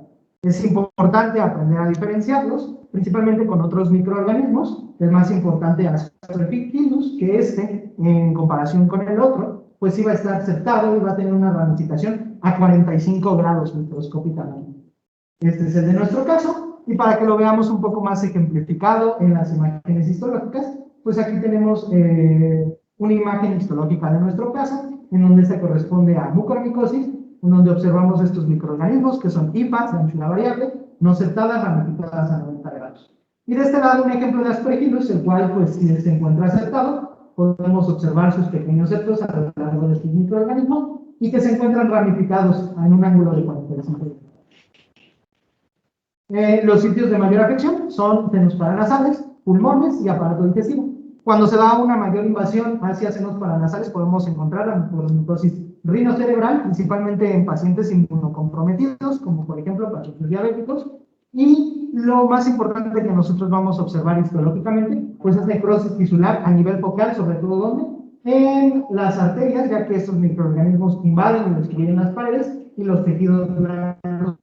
Es importante aprender a diferenciarlos, principalmente con otros microorganismos. Es más importante Aspergillus, que en comparación con el otro, pues iba a estar septado y va a tener una ramificación a 45 grados microscópicamente. Este es el de nuestro caso, y para que lo veamos un poco más ejemplificado en las imágenes histológicas, pues aquí tenemos una imagen histológica de nuestro caso, en donde se corresponde a mucormicosis, en donde observamos estos microorganismos que son hipas de anchura variable, no septadas, ramificadas a 90 grados. Y de este lado un ejemplo de Aspergillus, el cual, pues, si se encuentra septado, podemos observar sus pequeños septos a lo largo de estos microorganismos y que se encuentran ramificados en un ángulo de 45 grados. Los sitios de mayor afección son senos paranasales, pulmones y aparato digestivo. Cuando se da una mayor invasión hacia senos paranasales, podemos encontrar la mucormicosis rinocerebral, principalmente en pacientes inmunocomprometidos, como por ejemplo pacientes diabéticos. Y lo más importante que nosotros vamos a observar histológicamente, pues es necrosis tisular a nivel focal, sobre todo ¿dónde? En las arterias, ya que estos microorganismos invaden y destruyen las paredes y los tejidos blandos,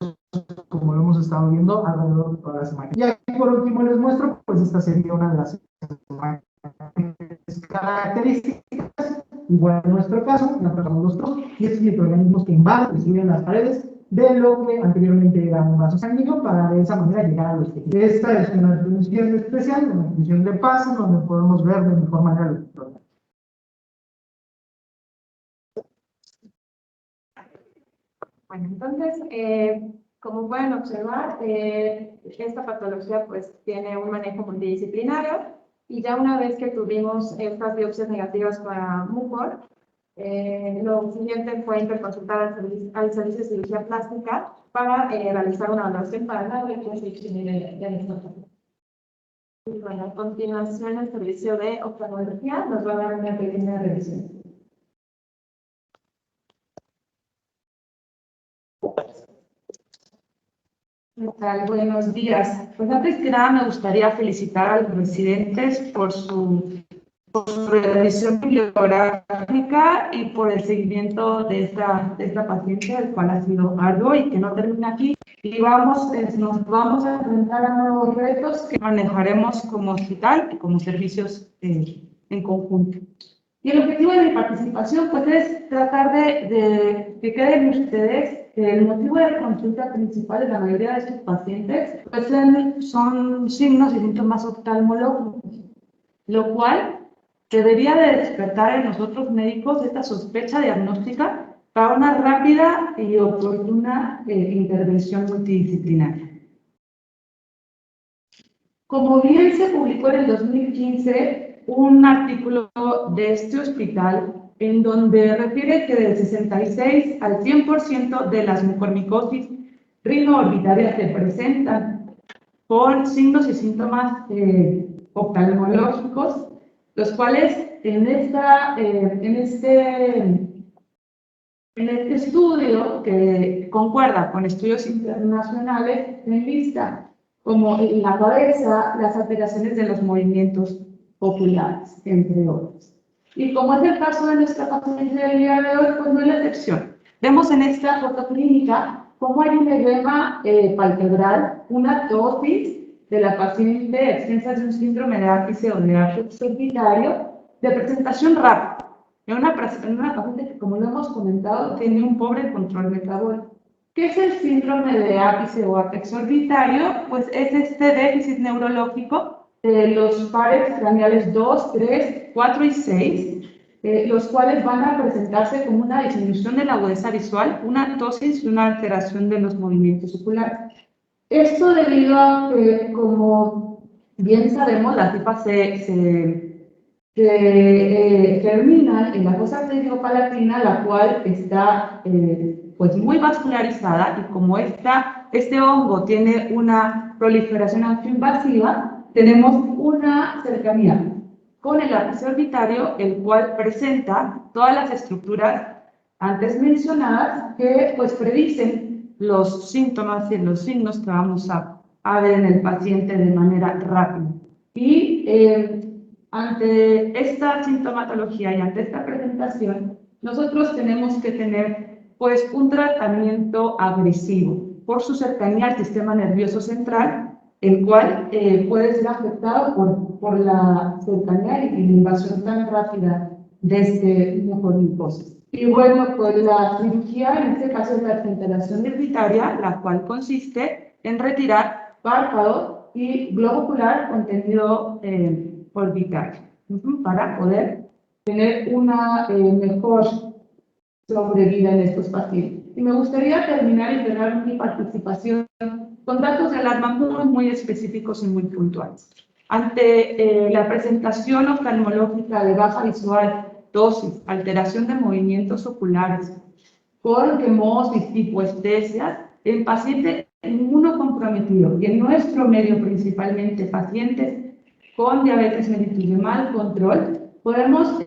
como lo hemos estado viendo alrededor de todas las imágenes. Y aquí por último les muestro, pues esta sería una de las características, igual en nuestro caso, y estos microorganismos que invaden y destruyen las paredes de lo que anteriormente era un vaso sanguíneo, para de esa manera llegar a los tejidos. Esta es una definición especial, una definición de paso, donde podemos ver de mejor manera los microorganismos. Bueno, entonces, como pueden observar, esta patología pues tiene un manejo multidisciplinario, y ya una vez que tuvimos estas biopsias negativas para mucor, lo siguiente fue interconsultar al servicio de cirugía plástica para realizar una evaluación para la reconstrucción de esta patología. Y bueno, a continuación el servicio de oftalmología nos va a dar una pequeña revisión. ¿Qué tal? Buenos días. Pues antes que nada me gustaría felicitar a los residentes por su revisión bibliográfica y por el seguimiento de esta paciente, el cual ha sido arduo y que no termina aquí. Y nos vamos a enfrentar a nuevos retos que manejaremos como hospital y como servicios en conjunto. Y el objetivo de mi participación pues, es tratar de que queden ustedes el motivo de consulta principal de la mayoría de estos pacientes pues, son signos y síntomas oftalmológicos, lo cual debería de despertar en nosotros médicos esta sospecha diagnóstica para una rápida y oportuna intervención multidisciplinaria. Como bien se publicó en el 2015 un artículo de este hospital en donde refiere que del 66 al 100% de las mucormicosis rino-orbitarias se presentan por signos y síntomas oftalmológicos, los cuales en este estudio, que concuerda con estudios internacionales, enlista como en la cabeza las alteraciones de los movimientos oculares, entre otros. Y como es el caso de nuestra paciente del día de hoy, pues no es la excepción. Vemos en esta foto clínica cómo hay un edema palpebral, una tosis de la paciente extensa de un síndrome de ápice o de ápice orbitario de presentación rápida. En una paciente que, como lo hemos comentado, tiene un pobre control metabólico. ¿Qué es el síndrome de ápice o ápice orbitario? Pues es este déficit neurológico de los pares craneales 2, 3, 4 y 6, los cuales van a presentarse como una disminución de la agudeza visual, una ptosis y una alteración de los movimientos oculares. Esto debido a que, como bien sabemos, la tipa termina en la fosa arteriopalatina, la cual está pues muy vascularizada, y como este hongo tiene una proliferación autoinvasiva, tenemos una cercanía con el ápice orbitario, el cual presenta todas las estructuras antes mencionadas que pues predicen los síntomas y los signos que vamos a ver en el paciente de manera rápida. Y ante esta sintomatología y ante esta presentación, nosotros tenemos que tener pues un tratamiento agresivo por su cercanía al sistema nervioso central, el cual puede ser afectado por la cercanía y la invasión tan rápida de este mucormicosis. Y bueno, pues la cirugía en este caso es la alteración hereditaria, la cual consiste en retirar párpado y globo ocular contenido orbital para poder tener una mejor sobrevida en estos pacientes. Y me gustaría terminar y cerrar mi participación con datos de alarma muy específicos y muy puntuales. Ante la presentación oftalmológica de baja visual, tosis, alteración de movimientos oculares, con quemosis, hipoestesias, en pacientes inmunocomprometidos y en nuestro medio principalmente pacientes con diabetes mellitus de mal control,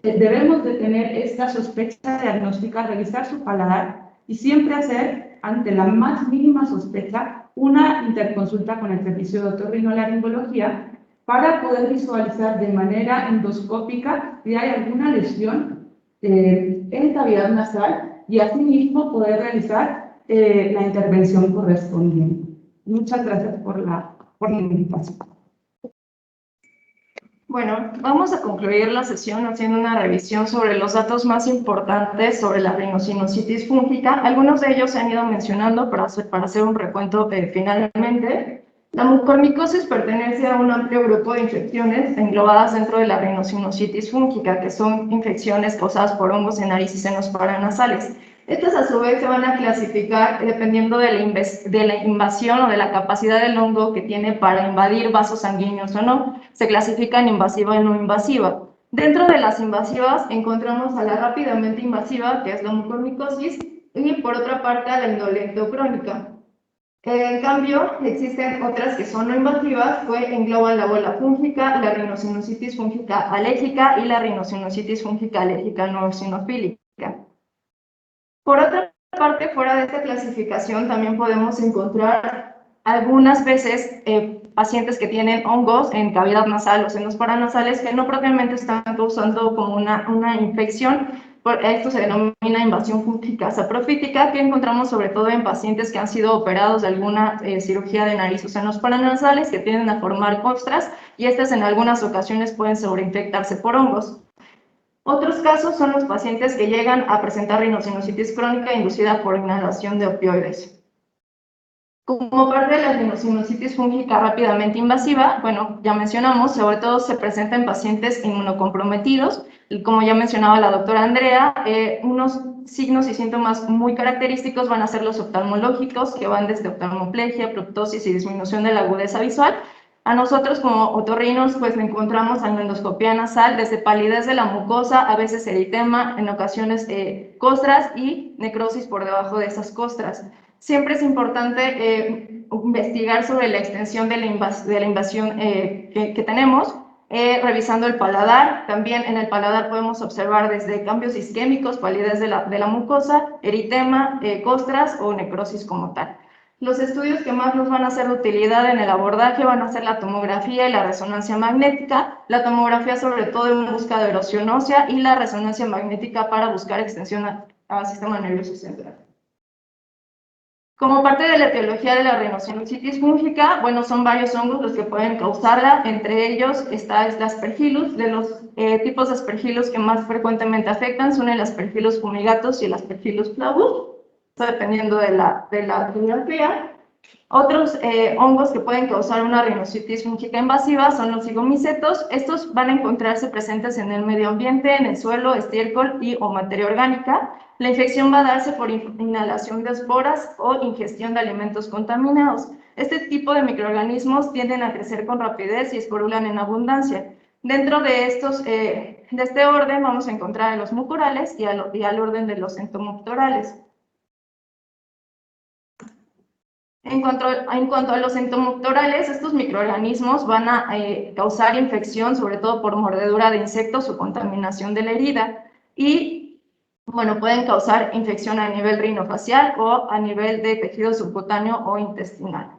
debemos de tener esta sospecha diagnóstica, revisar su paladar y siempre hacer, ante la más mínima sospecha, una interconsulta con el servicio de otorrinolaringología para poder visualizar de manera endoscópica si hay alguna lesión en cavidad nasal y asimismo poder realizar la intervención correspondiente. Muchas gracias por la invitación. Bueno, vamos a concluir la sesión haciendo una revisión sobre los datos más importantes sobre la rhinosinusitis fúngica. Algunos de ellos se han ido mencionando para hacer un recuento finalmente. La mucormicosis pertenece a un amplio grupo de infecciones englobadas dentro de la rhinosinusitis fúngica, que son infecciones causadas por hongos en nariz y senos paranasales. Estas a su vez se van a clasificar dependiendo de la invasión o de la capacidad del hongo que tiene para invadir vasos sanguíneos o no. Se clasifican invasiva y no invasiva. Dentro de las invasivas encontramos a la rápidamente invasiva, que es la mucormicosis, y por otra parte a la indolente o crónica. En cambio, existen otras que son no invasivas, que engloban la bola fúngica, la rhinosinusitis fúngica alérgica y la rhinosinusitis fúngica alérgica no eosinofílica. Por otra parte, fuera de esta clasificación, también podemos encontrar algunas veces pacientes que tienen hongos en cavidad nasal o senos paranasales que no propiamente están causando como una infección. Esto se denomina invasión fúngica saprofítica, que encontramos sobre todo en pacientes que han sido operados de alguna cirugía de nariz o senos paranasales, que tienden a formar costras, y estas en algunas ocasiones pueden sobreinfectarse por hongos. Otros casos son los pacientes que llegan a presentar rhinosinusitis crónica inducida por inhalación de opioides. Como parte de la rhinosinusitis fúngica rápidamente invasiva, bueno, ya mencionamos, sobre todo se presenta en pacientes inmunocomprometidos, y como ya mencionaba la doctora Andrea, unos signos y síntomas muy característicos van a ser los oftalmológicos, que van desde oftalmoplegia, proptosis y disminución de la agudeza visual. A nosotros como otorrinos pues encontramos en la endoscopía nasal desde palidez de la mucosa, a veces eritema, en ocasiones costras y necrosis por debajo de esas costras. Siempre es importante investigar sobre la extensión de la invasión que tenemos, revisando el paladar. También en el paladar podemos observar desde cambios isquémicos, palidez de la mucosa, eritema, costras o necrosis como tal. Los estudios que más nos van a ser de utilidad en el abordaje van a ser la tomografía y la resonancia magnética. La tomografía sobre todo en busca de erosión ósea y la resonancia magnética para buscar extensión al sistema nervioso central. Como parte de la etiología de la rhinosinusitis fúngica, bueno, son varios hongos los que pueden causarla, entre ellos está el Aspergillus. De los tipos de Aspergillus que más frecuentemente afectan son el Aspergillus fumigatus y el Aspergillus flavus, dependiendo de la etiología. Otros hongos que pueden causar una rhinosinusitis fúngica invasiva son los zigomicetos. Estos van a encontrarse presentes en el medio ambiente, en el suelo, estiércol y o materia orgánica. La infección va a darse por inhalación de esporas o ingestión de alimentos contaminados. Este tipo de microorganismos tienden a crecer con rapidez y esporulan en abundancia. Dentro de este orden vamos a encontrar a los mucorales y al orden de los entomoptorales. En cuanto a los entomoptorales, estos microorganismos van a causar infección, sobre todo por mordedura de insectos o contaminación de la herida, y bueno, pueden causar infección a nivel rinofacial o a nivel de tejido subcutáneo o intestinal.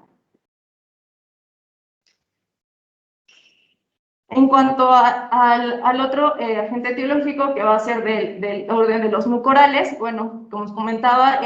En cuanto al otro agente etiológico, que va a ser del orden de los mucorales, bueno, como os comentaba,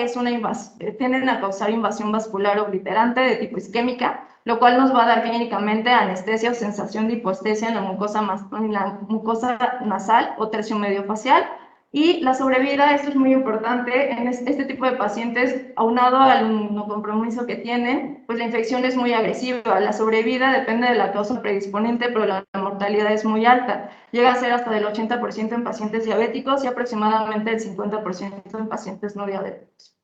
tienden a causar invasión vascular obliterante de tipo isquémica, lo cual nos va a dar clínicamente anestesia o sensación de hipoestesia en la mucosa nasal o tercio medio facial. Y la sobrevida, esto es muy importante, en este tipo de pacientes, aunado al inmunocompromiso que tienen, pues la infección es muy agresiva. La sobrevida depende de la causa predisponente, pero la mortalidad es muy alta. Llega a ser hasta del 80% en pacientes diabéticos y aproximadamente el 50% en pacientes no diabéticos.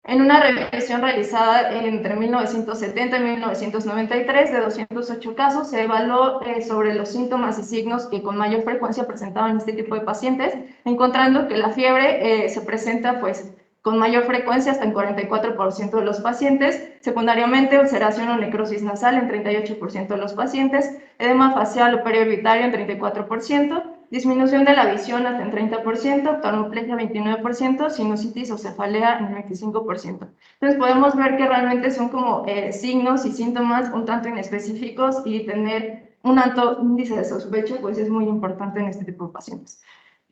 En una revisión realizada entre 1970 y 1993, de 208 casos, se evaluó sobre los síntomas y signos que con mayor frecuencia presentaban este tipo de pacientes, encontrando que la fiebre se presenta pues con mayor frecuencia hasta en 44% de los pacientes, secundariamente ulceración o necrosis nasal en 38% de los pacientes, edema facial o periorbitario en 34%, disminución de la visión hasta en 30%, oftalmoplegia 29%, sinusitis o cefalea en 25%. Entonces podemos ver que realmente son como signos y síntomas un tanto inespecíficos, y tener un alto índice de sospecha pues es muy importante en este tipo de pacientes.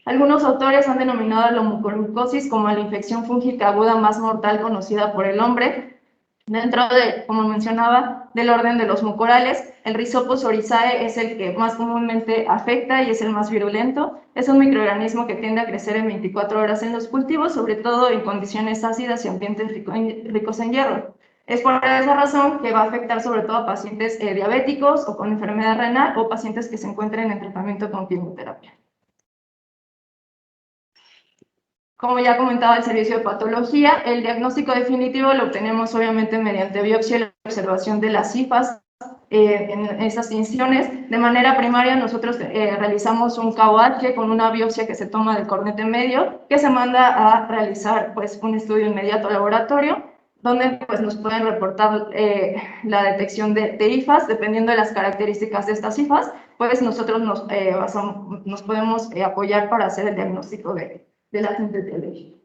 Algunos autores han denominado la mucormicosis como la infección fúngica aguda más mortal conocida por el hombre. Dentro de, como mencionaba, del orden de los mucorales, el Rhizopus oryzae es el que más comúnmente afecta y es el más virulento. Es un microorganismo que tiende a crecer en 24 horas en los cultivos, sobre todo en condiciones ácidas y ambientes ricos en hierro. Es por esa razón que va a afectar sobre todo a pacientes diabéticos o con enfermedad renal o pacientes que se encuentren en tratamiento con quimioterapia. Como ya comentaba el servicio de patología, el diagnóstico definitivo lo obtenemos obviamente mediante biopsia y la observación de las cifas en esas tinciones. De manera primaria nosotros realizamos un KOH con una biopsia que se toma del cornete medio, que se manda a realizar pues un estudio inmediato al laboratorio, donde pues nos pueden reportar la detección de IFAS. Dependiendo de las características de estas IFAS, pues nosotros nos podemos apoyar para hacer el diagnóstico del agente etiológico.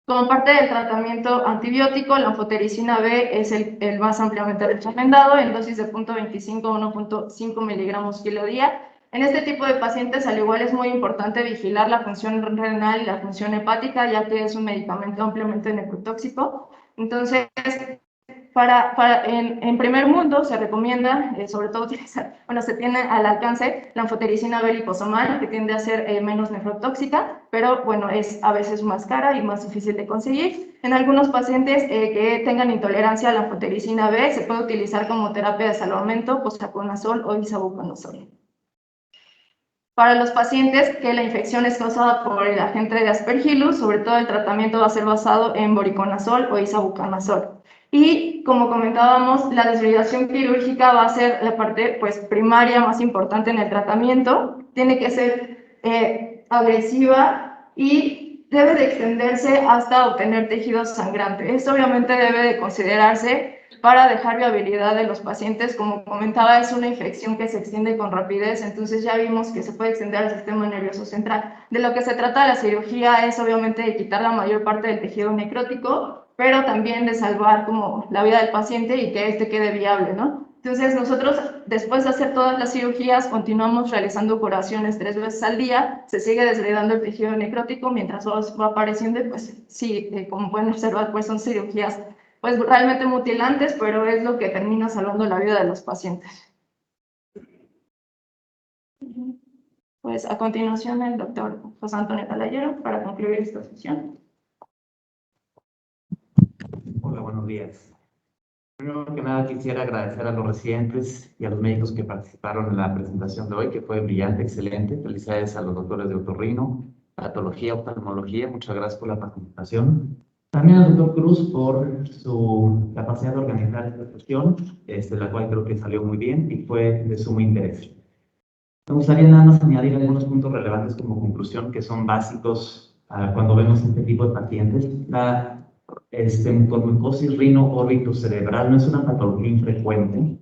Como parte del tratamiento antibiótico, la anfotericina B es el más ampliamente recomendado en dosis de 0.25 a 1.5 miligramos kilo día. En este tipo de pacientes, al igual, es muy importante vigilar la función renal y la función hepática, ya que es un medicamento ampliamente necrotóxico. Entonces, en primer mundo se recomienda, sobre todo utilizar, se tiene al alcance la anfotericina B liposomal, que tiende a ser menos nefrotóxica, pero bueno, es a veces más cara y más difícil de conseguir. En algunos pacientes que tengan intolerancia a la anfotericina B, se puede utilizar como terapia de salvamento posaconazol o isavuconazol. Para los pacientes que la infección es causada por el agente de Aspergillus, sobre todo el tratamiento va a ser basado en voriconazol o isavuconazol. Y como comentábamos, la desviación quirúrgica va a ser la parte pues, primaria más importante en el tratamiento. Tiene que ser agresiva y debe de extenderse hasta obtener tejido sangrante. Esto obviamente debe de considerarse para dejar viabilidad de los pacientes. Como comentaba, es una infección que se extiende con rapidez, entonces ya vimos que se puede extender al sistema nervioso central. De lo que se trata la cirugía es obviamente de quitar la mayor parte del tejido necrótico, pero también de salvar como la vida del paciente y que este quede viable, ¿no? Entonces nosotros, después de hacer todas las cirugías, continuamos realizando curaciones 3 veces al día, se sigue desgregando el tejido necrótico mientras va apareciendo, y pues sí, como pueden observar, pues son cirugías pues realmente mutilantes, pero es lo que termina salvando la vida de los pacientes. Pues a continuación el doctor José Antonio Talayero para concluir esta sesión. Hola, buenos días. Primero que nada quisiera agradecer a los residentes y a los médicos que participaron en la presentación de hoy, que fue brillante, excelente. Felicidades a los doctores de otorrino, patología, oftalmología. Muchas gracias por la participación. También al doctor Cruz por su capacidad de organizar esta sesión, la cual creo que salió muy bien y fue de sumo interés. Me gustaría nada más añadir algunos puntos relevantes como conclusión que son básicos cuando vemos este tipo de pacientes. La mucormicosis rino-órbito-cerebral no es una patología infrecuente.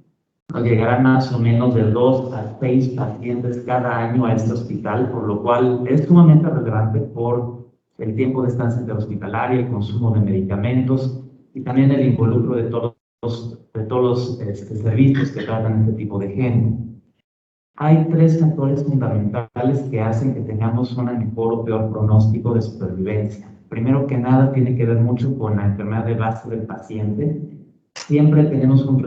Nos llegarán más o menos de 2 a 6 pacientes cada año a este hospital, por lo cual es sumamente relevante por el tiempo de estancia interhospitalaria, el consumo de medicamentos y también el involucro de todos los servicios que tratan este tipo de gente. Hay 3 factores fundamentales que hacen que tengamos un mejor o peor pronóstico de supervivencia. Primero que nada, tiene que ver mucho con la enfermedad de base del paciente. Siempre tenemos un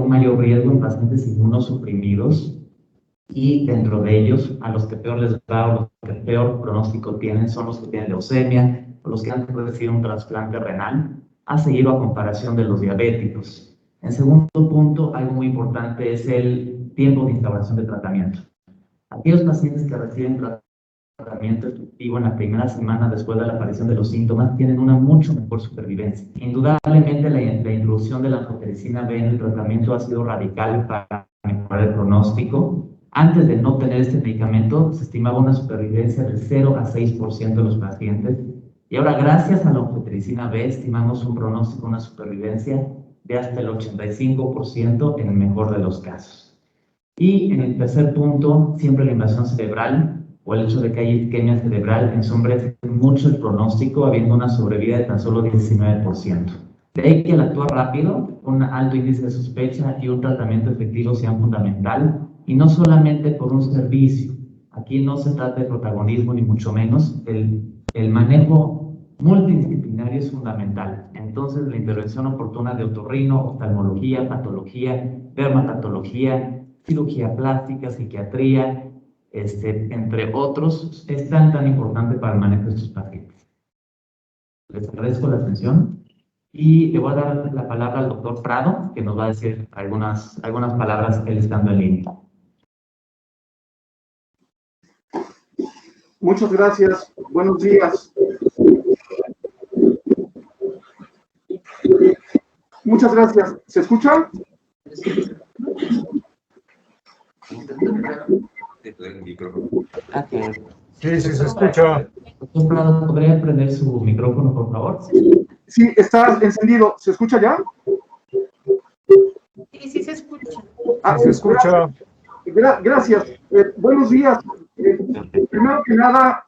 mayor riesgo en pacientes inmunosuprimidos, y dentro de ellos, a los que peor les va o los que peor pronóstico tienen son los que tienen leucemia o los que han recibido un trasplante renal, a seguir a comparación de los diabéticos. En segundo punto, algo muy importante es el tiempo de instauración de tratamiento. Aquellos pacientes que reciben tratamiento efectivo en la primera semana después de la aparición de los síntomas tienen una mucho mejor supervivencia. Indudablemente, la introducción de la angiotensina B en el tratamiento ha sido radical para mejorar el pronóstico. Antes de no tener este medicamento, se estimaba una supervivencia del 0 a 6% de los pacientes. Y ahora, gracias a la angiotensina B, estimamos un pronóstico, una supervivencia de hasta el 85% en el mejor de los casos. Y en el tercer punto, siempre la invasión cerebral o el hecho de que haya isquemia cerebral ensombrece mucho el pronóstico, habiendo una sobrevida de tan solo 19%. De ahí que al actuar rápido, un alto índice de sospecha y un tratamiento efectivo sean fundamental, y no solamente por un servicio. Aquí no se trata de protagonismo ni mucho menos. El manejo multidisciplinario es fundamental. Entonces, la intervención oportuna de otorrino, oftalmología, patología, dermatología, cirugía plástica, psiquiatría, entre otros, es tan importante para el manejo de estos pacientes. Les agradezco la atención y le voy a dar la palabra al doctor Prado, que nos va a decir algunas palabras él estando en línea. Muchas gracias. Buenos días. Muchas gracias. ¿Se escucha? Sí, se escucha. Doctor Prado, ¿podría prender su micrófono, por favor? Sí, está encendido. ¿Se escucha ya? Sí, se escucha. Se escucha. Gracias. Buenos días. Primero que nada,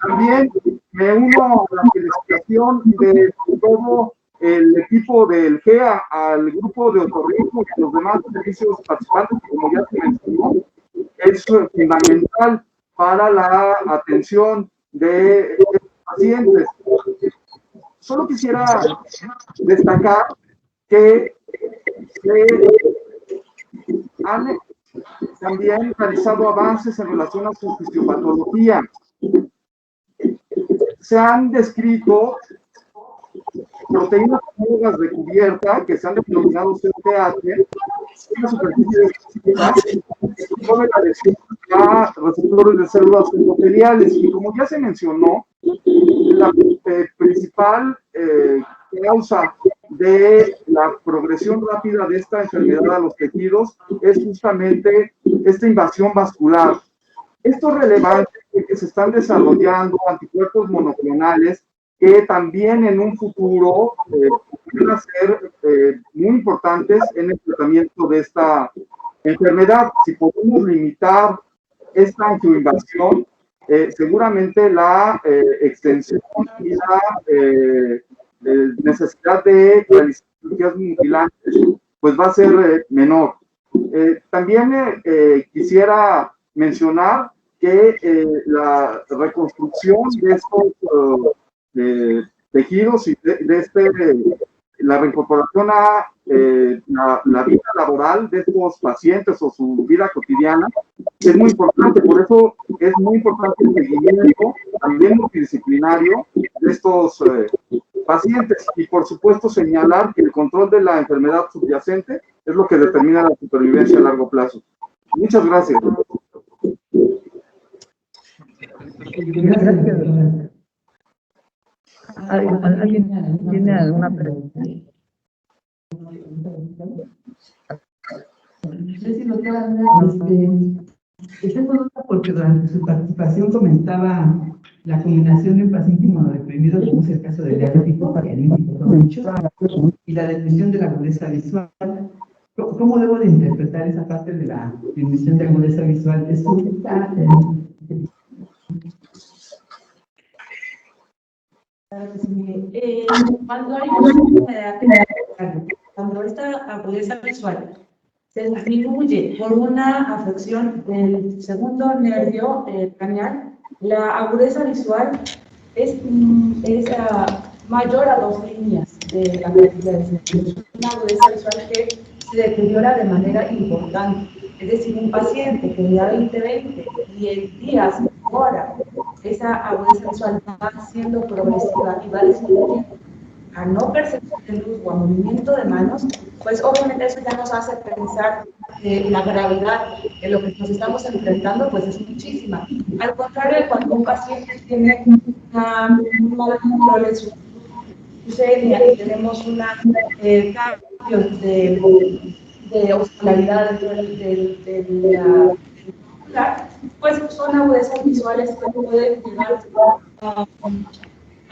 también me uno a la felicitación de todo el equipo del GEA, al grupo de otorrino y los demás servicios participantes, como ya se mencionó, es fundamental para la atención de pacientes. Solo quisiera destacar que han también realizado avances en relación a su fisiopatología. Se han descrito proteínas homólogas de cubierta que se han denominado CTH, una superficie específica sobre la lesión a receptores de células endoteliales. Y como ya se mencionó, la principal causa de la progresión rápida de esta enfermedad a los tejidos es justamente esta invasión vascular. Esto es relevante que se están desarrollando anticuerpos monoclonales que también en un futuro van a ser muy importantes en el tratamiento de esta enfermedad. Si podemos limitar esta antiinvasión, seguramente la extensión y la necesidad de realizar cirugías mutilantes pues va a ser menor. También quisiera mencionar que la reconstrucción de estos tejidos y la reincorporación a la vida laboral de estos pacientes o su vida cotidiana es muy importante. Por eso es muy importante el seguimiento también multidisciplinario de estos pacientes y, por supuesto, señalar que el control de la enfermedad subyacente es lo que determina la supervivencia a largo plazo. Muchas gracias. ¿Alguien tiene alguna pregunta? No sé si doctora Andrea, estoy pregunta porque durante su participación comentaba la combinación de un paciente inmunodeprimido, como es el caso del diabético y la disminución de la agudeza visual. ¿Cómo debo de interpretar esa parte de la disminución de agudeza visual? Cuando esta agudeza visual se disminuye por una afección del segundo nervio craneal, la agudeza visual es mayor a 2 líneas de la cantidad de sentidos. Una agudeza visual que se deteriora de manera importante. Es decir, un paciente que da 20/20 y en días, ahora, esa agudeza visual va siendo progresiva y va disminuyendo a no percepción de luz o a movimiento de manos, pues obviamente eso ya nos hace pensar que la gravedad de lo que nos estamos enfrentando pues es muchísima. Al contrario, cuando un paciente tiene un mal control en su seria y tenemos un cambio de oscularidad dentro de la ocular, pues son agudezas visuales que pueden llegar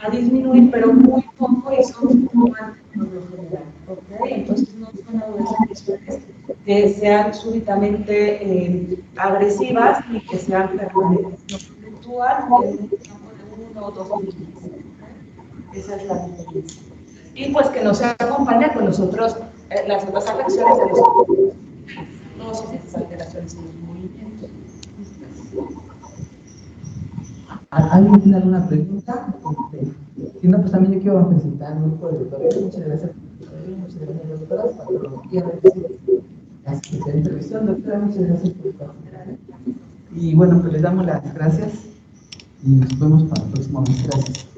a disminuir, pero muy poco y son fluctuantes por lo general, ¿okay? Entonces no son agudezas visuales que sean súbitamente agresivas ni que sean permanentes, no fluctúan en un campo de 1 o 2 milímetros. Esa es la diferencia. Y pues que no se acompaña con las otras afecciones de los ojos, no esas alteraciones en los movimientos. ¿Alguien tiene alguna pregunta? Si no, pues también yo quiero presentar un grupo de doctores. Muchas gracias, doctoras, patología, la Secretaría de Intervención. Doctora, muchas gracias por estar. Y bueno, pues les damos las gracias y nos vemos para el próximo mes. Gracias.